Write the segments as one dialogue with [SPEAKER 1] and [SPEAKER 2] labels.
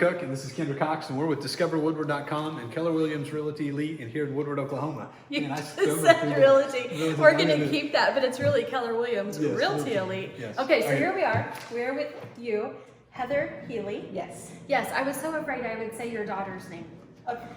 [SPEAKER 1] Cook, and this is Kendra Cox, and we're with DiscoverWoodward.com and Keller Williams Realty Elite, and here in Woodward, Oklahoma.
[SPEAKER 2] You
[SPEAKER 1] Man, I
[SPEAKER 2] just
[SPEAKER 1] stumbled
[SPEAKER 2] said
[SPEAKER 1] through
[SPEAKER 2] Realty. We're going to keep that, but it's really Keller Williams
[SPEAKER 1] Yes,
[SPEAKER 2] Realty Elite.
[SPEAKER 1] Yes.
[SPEAKER 2] Okay, so
[SPEAKER 1] All right.
[SPEAKER 2] here we are. We're with you, Heather Healy.
[SPEAKER 3] Yes.
[SPEAKER 2] Yes, I was so afraid I would say your daughter's name.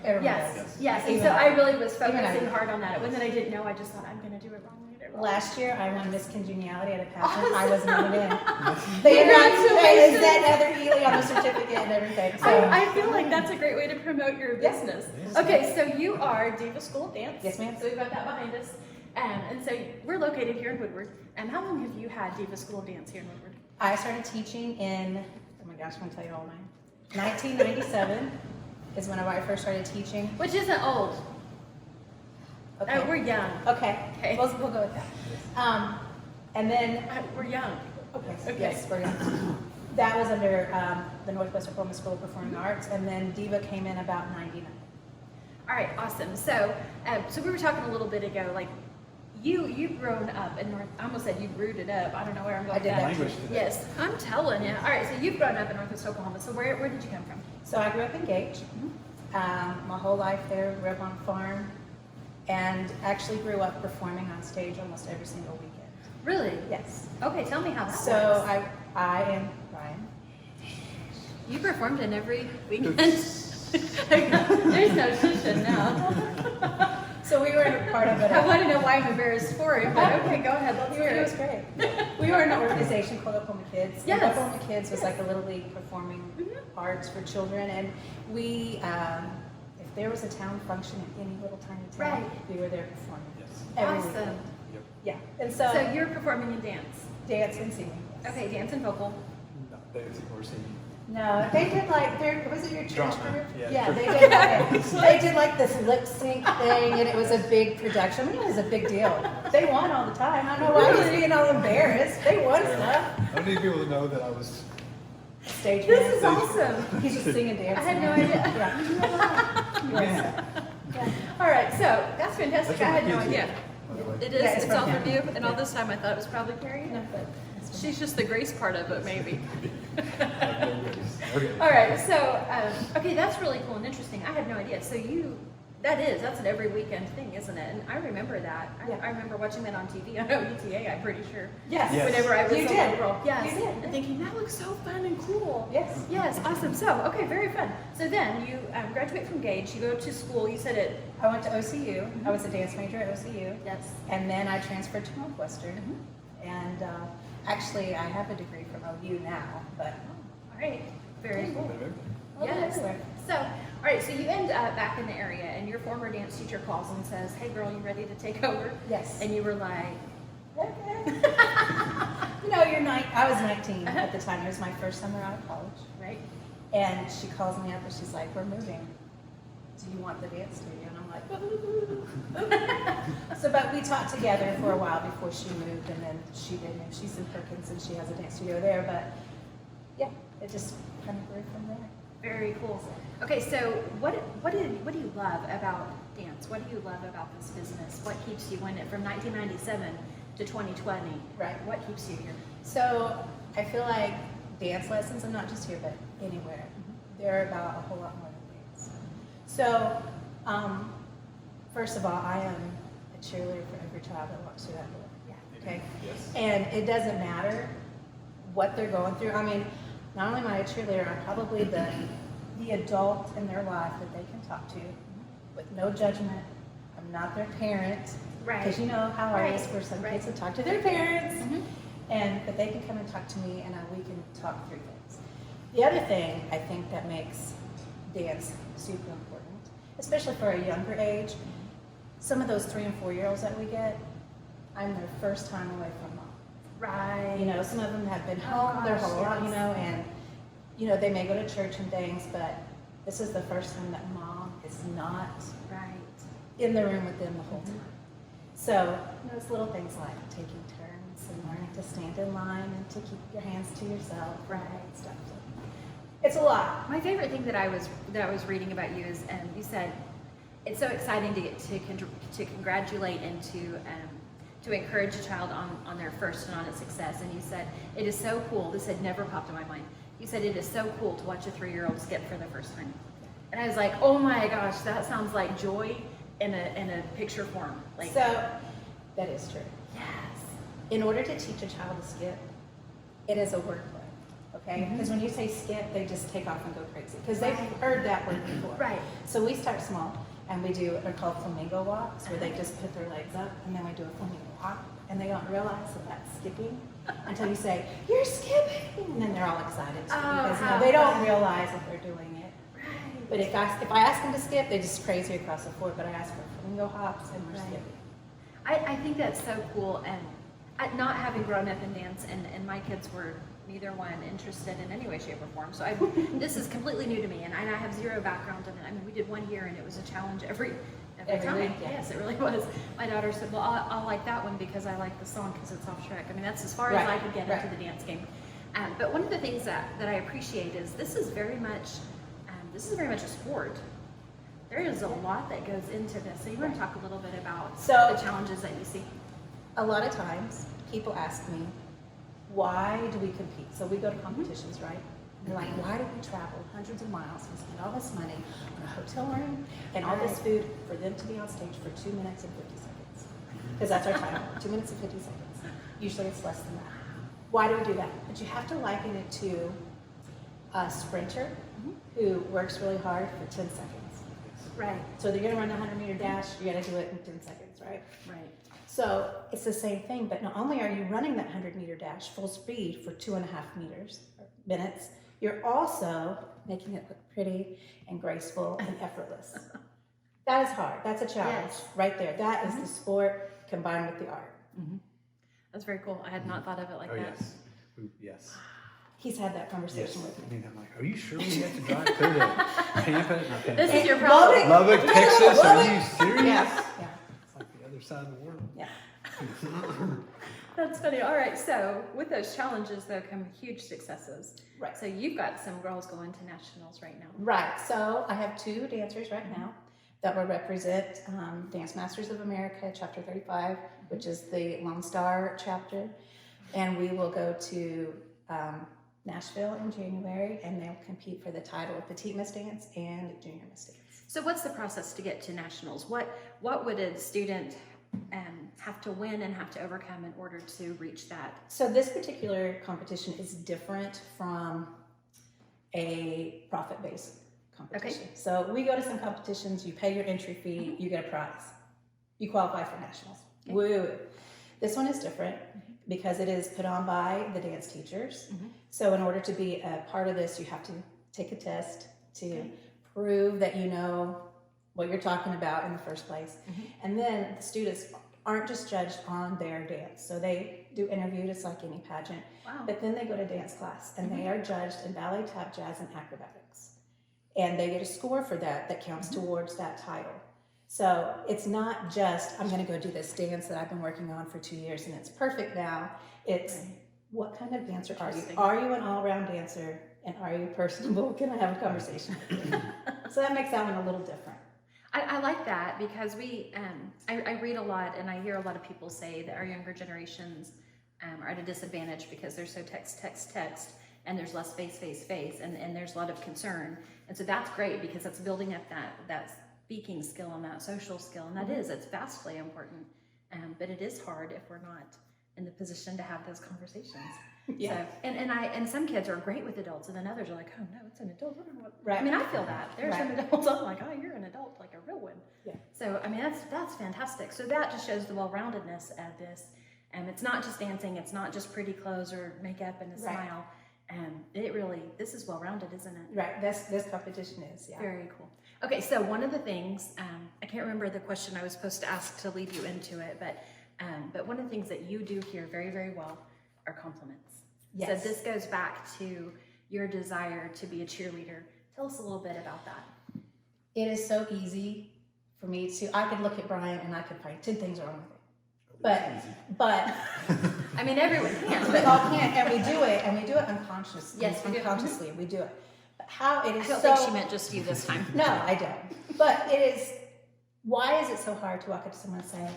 [SPEAKER 3] Everyone
[SPEAKER 2] Yes,
[SPEAKER 3] does.
[SPEAKER 2] yes. And
[SPEAKER 3] Even
[SPEAKER 2] so I
[SPEAKER 3] I.
[SPEAKER 2] really was
[SPEAKER 3] Even I.
[SPEAKER 2] focusing hard on that. When I didn't know, I just thought I'm going to do it wrong.
[SPEAKER 3] Last year, I won Miss Congeniality at a pageant. I was nominated in.
[SPEAKER 2] Congratulations.
[SPEAKER 3] They said Heather Healy on the certificate and everything. So.
[SPEAKER 2] I feel like that's a great way to promote your
[SPEAKER 3] Yes.
[SPEAKER 2] business.
[SPEAKER 1] Yes.
[SPEAKER 2] Okay, so you are Diva School of Dance.
[SPEAKER 3] Yes, ma'am.
[SPEAKER 2] So we've got that behind us. And so we're located here in Woodward. And how long have you had Diva School of Dance here in Woodward?
[SPEAKER 3] I started teaching in, oh my gosh, I'm going to tell you all mine. 1997 is when I first started teaching.
[SPEAKER 2] Which isn't old.
[SPEAKER 3] Okay.
[SPEAKER 2] We're young.
[SPEAKER 3] Okay.
[SPEAKER 2] Okay.
[SPEAKER 3] We'll go with that. And then,
[SPEAKER 2] We're young.
[SPEAKER 3] okay. Yes, we're young. That was under the Northwest Oklahoma School of Performing Arts, and then Diva came in about 99.
[SPEAKER 2] All right, awesome. So, so we were talking a little bit ago, like you've grown up in North. I almost said you rooted up. I don't know where I'm going.
[SPEAKER 3] I did
[SPEAKER 2] with
[SPEAKER 3] that.
[SPEAKER 1] Language today.
[SPEAKER 2] Yes, I'm telling you. All right, so you've grown up in Northwest Oklahoma. So where did you come from?
[SPEAKER 3] So I grew up in Gage. My whole life there, grew up on a farm, and actually grew up performing on stage almost every single weekend.
[SPEAKER 2] Really?
[SPEAKER 3] Yes.
[SPEAKER 2] Okay, tell me how that
[SPEAKER 3] So
[SPEAKER 2] works.
[SPEAKER 3] I am Ryan.
[SPEAKER 2] You performed in every weekend. There's no tension now.
[SPEAKER 3] So we were part of it.
[SPEAKER 2] I want to know why I'm embarrassed for it, but okay, go ahead. Let's hear
[SPEAKER 3] It was
[SPEAKER 2] it.
[SPEAKER 3] great. We were in an organization called Oklahoma Kids.
[SPEAKER 2] Yes.
[SPEAKER 3] And Oklahoma Kids was like a little league performing arts for children, and we, if there was a town function in any little tiny town,
[SPEAKER 2] Right.
[SPEAKER 3] we were there performing.
[SPEAKER 1] Yes.
[SPEAKER 3] Every
[SPEAKER 2] Awesome.
[SPEAKER 3] weekend.
[SPEAKER 1] Yep.
[SPEAKER 3] Yeah, and
[SPEAKER 2] So
[SPEAKER 3] so
[SPEAKER 2] you're performing in dance.
[SPEAKER 3] dance and singing. Yes.
[SPEAKER 2] Okay, dance and vocal.
[SPEAKER 1] No, dancing or singing.
[SPEAKER 3] No, they did like was it your church
[SPEAKER 1] Drama,
[SPEAKER 3] group?
[SPEAKER 1] yeah.
[SPEAKER 3] They did. They did like this lip sync thing, and it was a big production. I mean, it was a big deal. They won all the time. I don't know why he's being all embarrassed. They won stuff.
[SPEAKER 1] I need people to know that I was.
[SPEAKER 3] Stage
[SPEAKER 2] This is
[SPEAKER 3] man.
[SPEAKER 2] awesome.
[SPEAKER 3] He's just singing, dancing.
[SPEAKER 2] I had no idea.
[SPEAKER 3] Yeah.
[SPEAKER 1] Man.
[SPEAKER 3] Yeah.
[SPEAKER 2] All right, so that's fantastic.
[SPEAKER 1] That's
[SPEAKER 2] I
[SPEAKER 1] what
[SPEAKER 2] had no
[SPEAKER 1] my kids
[SPEAKER 2] idea.
[SPEAKER 1] do, by the way.
[SPEAKER 2] It is.
[SPEAKER 3] Yeah,
[SPEAKER 2] it's
[SPEAKER 3] it's
[SPEAKER 2] all
[SPEAKER 3] from
[SPEAKER 2] from
[SPEAKER 3] him.
[SPEAKER 2] you. And all this time I thought it was probably Carrie.
[SPEAKER 3] No, but
[SPEAKER 2] She's just the grace part of it, maybe.
[SPEAKER 1] Okay.
[SPEAKER 2] All right, so okay, that's really cool and interesting. I had no idea. So that's an every weekend thing, isn't it? And I remember that.
[SPEAKER 3] Yeah.
[SPEAKER 2] I remember watching that on TV on OETA. I'm pretty sure.
[SPEAKER 3] yes.
[SPEAKER 1] Yes.
[SPEAKER 2] Whenever I was
[SPEAKER 3] You
[SPEAKER 2] a
[SPEAKER 3] did.
[SPEAKER 2] little girl. Yes.
[SPEAKER 3] You did.
[SPEAKER 2] And thinking that looks so fun and cool.
[SPEAKER 3] Yes.
[SPEAKER 2] Yes, awesome. So, okay, very fun. So then you graduate from Gage. You go to school. You said it.
[SPEAKER 3] I went to OCU. I was a dance major at OCU.
[SPEAKER 2] Yes.
[SPEAKER 3] And then I transferred to Northwestern. And actually, I have a degree from OU now, but
[SPEAKER 2] All right. Very cool.
[SPEAKER 3] I'll go
[SPEAKER 2] Yes.
[SPEAKER 3] everywhere.
[SPEAKER 2] So, all right. So you end up back in the area, and your former dance teacher calls and says, "Hey, girl, you ready to take over?"
[SPEAKER 3] Yes.
[SPEAKER 2] And you were like,
[SPEAKER 3] Okay. You know, I was 19 at the time. It was my first summer out of college.
[SPEAKER 2] right?
[SPEAKER 3] And she calls me up and she's like, "We're moving. Do you want the dance studio?" And I'm like, "Ooh." So, but we taught together for a while before she moved, and then she did move. She's in Perkins and she has a dance studio there. But yeah, it just kind of grew from there.
[SPEAKER 2] Very cool. Okay, so what do you love about dance? What do you love about this business? What keeps you in it from 1997 to 2020?
[SPEAKER 3] Right.
[SPEAKER 2] What keeps you here?
[SPEAKER 3] So I feel like dance lessons, and not just here, but anywhere, they're about a whole lot more than dance. So, first of all, I am a cheerleader for every child that walks through that door.
[SPEAKER 2] Yeah.
[SPEAKER 3] Okay?
[SPEAKER 1] Yes.
[SPEAKER 3] And it doesn't matter what they're going through. I mean, not only am I a cheerleader, I'm probably the adult in their life that they can talk to with no judgment. I'm not their parent.
[SPEAKER 2] Right.
[SPEAKER 3] Because you know how it is
[SPEAKER 2] Right.
[SPEAKER 3] for some
[SPEAKER 2] Right.
[SPEAKER 3] kids to talk to their parents.
[SPEAKER 2] Mhm.
[SPEAKER 3] But they can come and talk to me, and we can talk through things. The other thing I think that makes dance super important, especially for a younger age, some of those 3 and 4-year-olds that we get, I'm their first time away from mom.
[SPEAKER 2] Right.
[SPEAKER 3] You know, some of them have been
[SPEAKER 2] Oh,
[SPEAKER 3] home their
[SPEAKER 2] gosh,
[SPEAKER 3] whole life, you
[SPEAKER 2] yes.
[SPEAKER 3] know, and they may go to church and things, but this is the first time that mom is not
[SPEAKER 2] Right.
[SPEAKER 3] in the room with them the whole time. So, those little things like taking turns and learning to stand in line and to keep your hands to yourself,
[SPEAKER 2] Right.
[SPEAKER 3] and stuff. So, it's a lot.
[SPEAKER 2] My favorite thing that I was reading about you is, you said it's so exciting to get to congratulate and to encourage a child on their first and on its success. And you said it is so cool. This had never popped in my mind. You said it is so cool to watch a 3-year-old skip for the first time. And I was like, oh my gosh, that sounds like joy in a picture form. Like,
[SPEAKER 3] So, that is true.
[SPEAKER 2] yes.
[SPEAKER 3] In order to teach a child to skip, it is a wordplay, okay? Because when you say skip, they just take off and go crazy because they've heard that word before.
[SPEAKER 2] Right.
[SPEAKER 3] So we start small and we do, they're called flamingo walks, where they just put their legs up and then we do a flamingo walk and they don't realize that that's skipping until you say, you're skipping, and then they're all excited too, because
[SPEAKER 2] how
[SPEAKER 3] they don't
[SPEAKER 2] fun.
[SPEAKER 3] realize that they're doing it.
[SPEAKER 2] Right.
[SPEAKER 3] But if I ask them to skip, they just crazy across the floor, but I ask for flamingo hops and we're
[SPEAKER 2] Right.
[SPEAKER 3] skipping.
[SPEAKER 2] I think that's so cool, and not having grown up in dance, and my kids were neither one interested in any way, shape, or form. So this is completely new to me, and I have zero background in it. I mean, we did one year, and it was a challenge every time.
[SPEAKER 3] week, yeah.
[SPEAKER 2] Yes, it really was. My daughter said, "Well, I'll like that one because I like the song because it's off Shrek." I mean, that's as far as I could get into the dance game. But one of the things that I appreciate is this is very much a sport. There is a lot that goes into this. So you want to talk a little bit about the challenges that you see?
[SPEAKER 3] A lot of times, people ask me, why do we compete? So we go to competitions, right? And they're like, why do we travel hundreds of miles and spend all this money on a hotel room and all this food for them to be on stage for 2 minutes and 50 seconds? Because that's our time, 2 minutes and 50 seconds. Usually it's less than that. Why do we do that? But you have to liken it to a sprinter who works really hard for 10 seconds.
[SPEAKER 2] Right.
[SPEAKER 3] So they're gonna run a 100-meter dash, you gotta do it in 10 seconds, right?
[SPEAKER 2] Right.
[SPEAKER 3] So it's the same thing, but not only are you running that 100-meter dash full speed for 2.5 minutes, you're also making it look pretty and graceful and effortless. That is hard. That's a challenge right there. That is the sport combined with the art.
[SPEAKER 2] That's very cool. I had not thought of it like
[SPEAKER 1] Oh,
[SPEAKER 2] that.
[SPEAKER 1] yes. Yes.
[SPEAKER 3] He's had that
[SPEAKER 1] Yes.
[SPEAKER 3] conversation with me.
[SPEAKER 1] I mean, I'm like, are you sure we have to drive clear to Tampa? Not Tampa.
[SPEAKER 2] This is your problem.
[SPEAKER 1] Lubbock, Texas? Are you serious?
[SPEAKER 3] Yeah.
[SPEAKER 1] It's like the other side of the world.
[SPEAKER 3] Yeah.
[SPEAKER 2] That's funny. All right. So with those challenges, though, come huge successes.
[SPEAKER 3] Right.
[SPEAKER 2] So you've got some girls going to nationals right now.
[SPEAKER 3] Right. So I have 2 dancers right now that will represent Dance Masters of America, Chapter 35, which is the Lone Star chapter. And we will go to Nashville in January, and they'll compete for the title of Petite Miss Dance and Junior Miss Dance.
[SPEAKER 2] So what's the process to get to nationals? What would a student have to win and have to overcome in order to reach that?
[SPEAKER 3] So this particular competition is different from a profit-based competition.
[SPEAKER 2] Okay.
[SPEAKER 3] So we go to some competitions, you pay your entry fee, you get a prize. You qualify for nationals.
[SPEAKER 2] Okay.
[SPEAKER 3] Woo! This one is different because it is put on by the dance teachers. So in order to be a part of this, you have to take a test to prove that you know what you're talking about in the first place. And then the students aren't just judged on their dance. So they do interview just like any pageant.
[SPEAKER 2] Wow.
[SPEAKER 3] But then they go to dance class and they are judged in ballet, tap, jazz, and acrobatics. And they get a score for that counts towards that title. So it's not just, I'm gonna go do this dance that I've been working on for 2 years and it's perfect now. It's what kind of dancer are you?
[SPEAKER 2] Interesting.
[SPEAKER 3] Are you an all-around dancer and are you personable? Can I have a conversation? So that makes that one a little different.
[SPEAKER 2] I like that because I read a lot and I hear a lot of people say that our younger generations are at a disadvantage because they're so text, and there's less face, and there's a lot of concern. And so that's great because that's building up that speaking skill and that social skill, and it's vastly important. But it is hard if we're not in the position to have those conversations.
[SPEAKER 3] Yeah.
[SPEAKER 2] So, and some kids are great with adults, and then others are like, oh no, it's an adult.
[SPEAKER 3] Right.
[SPEAKER 2] I mean, I feel that there's some adults. I'm like, oh, you're an adult, like a real one.
[SPEAKER 3] Yeah.
[SPEAKER 2] So I mean, that's fantastic. So that just shows the well-roundedness of this. It's not just dancing. It's not just pretty clothes or makeup and a smile. This is well-rounded, isn't it?
[SPEAKER 3] Right. This competition is, yeah.
[SPEAKER 2] Very cool. Okay, so one of the things I can't remember the question I was supposed to ask to lead you into it, but one of the things that you do here very, very well are compliments.
[SPEAKER 3] Yes.
[SPEAKER 2] So this goes back to your desire to be a cheerleader. Tell us a little bit about that.
[SPEAKER 3] It is so easy for me I could look at Brian and I could find 10 things wrong with it. But
[SPEAKER 2] I mean, everyone can.
[SPEAKER 3] we all can, and we do it unconsciously.
[SPEAKER 2] Yes, we do.
[SPEAKER 3] Unconsciously, we do it. But how it is
[SPEAKER 2] I don't
[SPEAKER 3] so...
[SPEAKER 2] think she meant just you this time.
[SPEAKER 3] No, I don't. But why is it so hard to walk up to someone and say,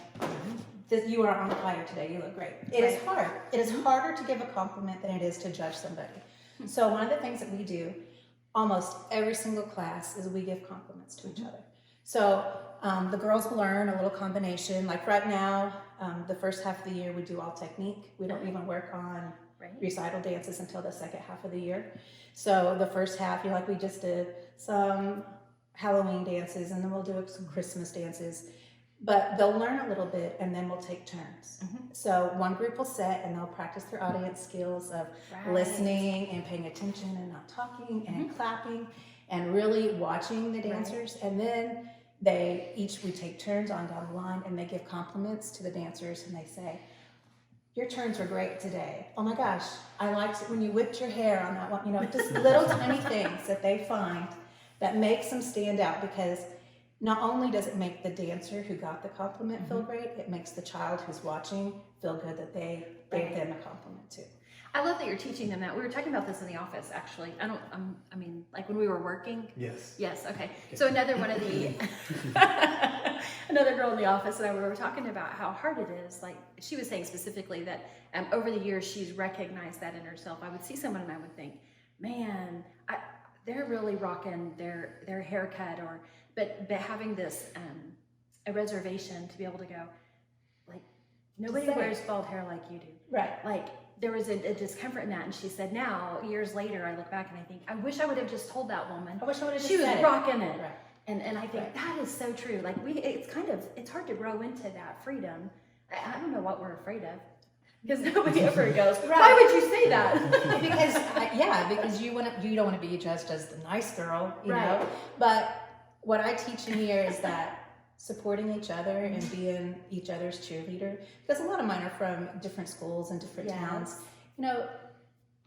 [SPEAKER 3] that you are on fire today, you look great? It is hard. It is harder to give a compliment than it is to judge somebody. So one of the things that we do almost every single class is we give compliments to each other. So the girls learn a little combination. Like right now, the first half of the year we do all technique. We don't even work on recital dances until the second half of the year. So the first half, like we just did some Halloween dances, and then we'll do some Christmas dances. But they'll learn a little bit, and then we'll take turns. So one group will sit, and they'll practice their audience skills of listening and paying attention and not talking and clapping and really watching the dancers. And then we take turns on down the line, and they give compliments to the dancers, and they say, your turns were great today. Oh my gosh, I liked it when you whipped your hair on that one. Just little tiny things that they find that makes them stand out, because not only does it make the dancer who got the compliment feel great, it makes the child who's watching feel good that they gave them a compliment too.
[SPEAKER 2] I love that you're teaching them that. We were talking about this in the office, actually. Like when we were working. Yes. Okay. So another one of the, another girl in the office and I were talking about how hard it is. Like she was saying specifically that over the years she's recognized that in herself. I would see someone and I would think, man, they're really rocking their haircut, but having this a reservation to be able to go, like nobody wears bald hair like you do. Right. Like there was a discomfort in that, and she said, now years later I look back and I think, I wish I would have just told that woman.
[SPEAKER 3] I wish I would have just
[SPEAKER 2] she was
[SPEAKER 3] said
[SPEAKER 2] rocking it.
[SPEAKER 3] Right.
[SPEAKER 2] And I think that is so true. Like it's hard to grow into that freedom. I don't know what we're afraid of. Because nobody ever goes, why would you say that?
[SPEAKER 3] because you don't want to be judged as the nice girl, you know. But what I teach in here is that supporting each other and being each other's cheerleader, because a lot of mine are from different schools and different towns.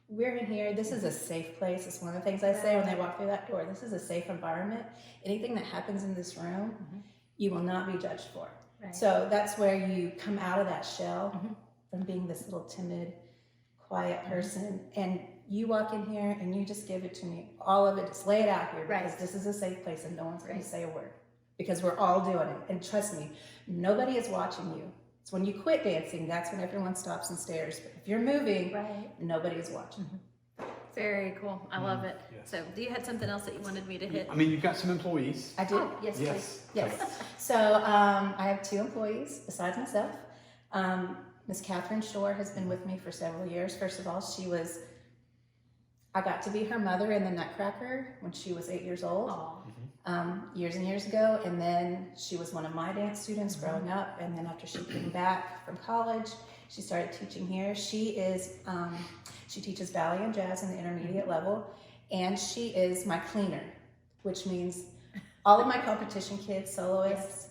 [SPEAKER 3] We're in here, this is a safe place. It's one of the things I say when they walk through that door. This is a safe environment. Anything that happens in this room, you will not be judged for. Right. So that's where you come out of that shell from being this little timid, quiet person, and you walk in here and you just give it to me. All of it, just lay it out here, because this is a safe place and no one's going to say a word, because we're all doing it. And trust me, nobody is watching you. It's when you quit dancing, that's when everyone stops and stares. But if you're moving, nobody is watching.
[SPEAKER 2] Very cool. I love it. Yes. So you had something else that you wanted me to hit?
[SPEAKER 1] You've got some employees.
[SPEAKER 3] I do.
[SPEAKER 2] Oh, yes, please.
[SPEAKER 3] Yes. So I have 2 employees besides myself. Miss Catherine Shore has been with me for several years. First of all, I got to be her mother in the Nutcracker when she was 8 years old, years and years ago. And then she was one of my dance students growing up. And then after she came back from college, she started teaching here. She teaches ballet and jazz in the intermediate level. And she is my cleaner, which means all of my competition kids, soloists,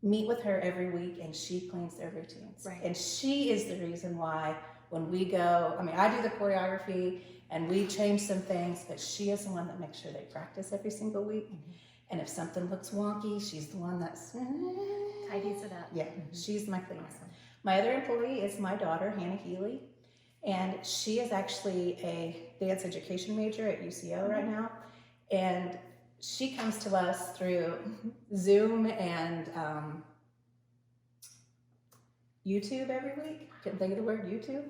[SPEAKER 3] meet with her every week, and she cleans their routines. Right. And she is the reason why when we go, I do the choreography and we change some things, but she is the one that makes sure they practice every single week. And if something looks wonky, she's the one that's
[SPEAKER 2] tidies it up.
[SPEAKER 3] Yeah, she's my cleaner. Awesome. My other employee is my daughter, Hannah Healy, and she is actually a dance education major at UCO right now. And she comes to us through Zoom and YouTube every week. Couldn't think of the word YouTube.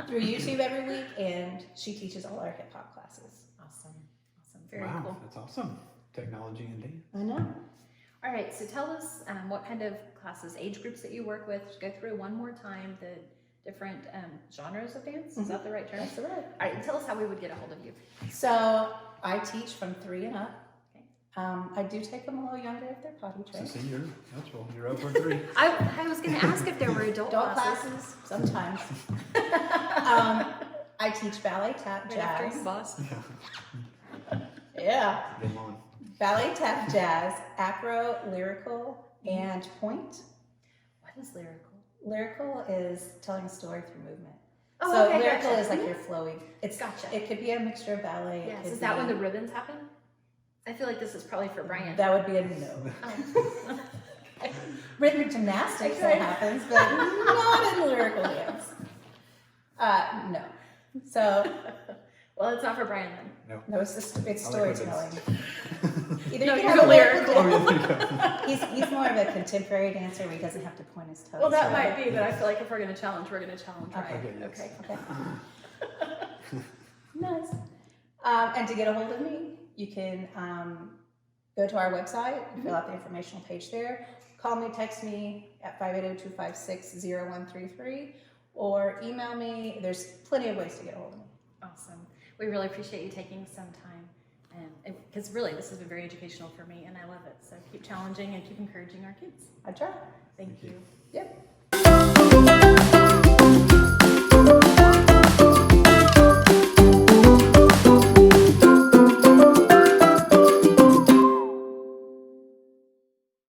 [SPEAKER 3] Through YouTube every week, and she teaches all our hip hop classes.
[SPEAKER 2] Awesome. Very cool.
[SPEAKER 1] That's awesome. Technology and dance.
[SPEAKER 3] I know.
[SPEAKER 2] All right, so tell us what kind of classes, age groups that you work with. Just go through one more time the different genres of dance. Is that the right term?
[SPEAKER 3] That's the right.
[SPEAKER 2] All right, tell us how we would get a hold of you.
[SPEAKER 3] So I teach from 3 and up. I do take them a little younger if they're potty trained.
[SPEAKER 1] So you're over 3.
[SPEAKER 2] I was going to ask if there were adult classes.
[SPEAKER 3] Sometimes. I teach ballet, tap, jazz.
[SPEAKER 2] Boss.
[SPEAKER 3] Yeah.
[SPEAKER 1] Game on.
[SPEAKER 3] Ballet, tap, jazz, acro, lyrical, and point.
[SPEAKER 2] What is lyrical?
[SPEAKER 3] Lyrical is telling a story through movement.
[SPEAKER 2] Oh,
[SPEAKER 3] so
[SPEAKER 2] okay,
[SPEAKER 3] lyrical
[SPEAKER 2] gotcha.
[SPEAKER 3] is like you're flowing. It could be a mixture of ballet.
[SPEAKER 2] Yes. Is that when the ribbons happen? I feel like this is probably for Brian.
[SPEAKER 3] That would be a no.
[SPEAKER 2] Oh.
[SPEAKER 3] Rhythmic gymnastics that happens, but not in lyrical dance. No. So.
[SPEAKER 2] Well, it's not for Brian then.
[SPEAKER 3] No, it's storytelling. Either
[SPEAKER 2] no,
[SPEAKER 3] you
[SPEAKER 2] you're
[SPEAKER 3] have a
[SPEAKER 2] lyrical.
[SPEAKER 3] He's more of a contemporary dancer where he doesn't have to point his toes.
[SPEAKER 2] Well, that might be, but I feel like if we're going to challenge, Ryan.
[SPEAKER 3] Okay. Nice. And to get a hold of me, you can go to our website, fill out the informational page there. Call me, text me at 580-256-0133, or email me. There's plenty of ways to get a hold of me.
[SPEAKER 2] Awesome. We really appreciate you taking some time, because really this has been very educational for me, and I love it. So keep challenging and keep encouraging our kids.
[SPEAKER 3] I try.
[SPEAKER 2] Thank you.
[SPEAKER 3] Yep.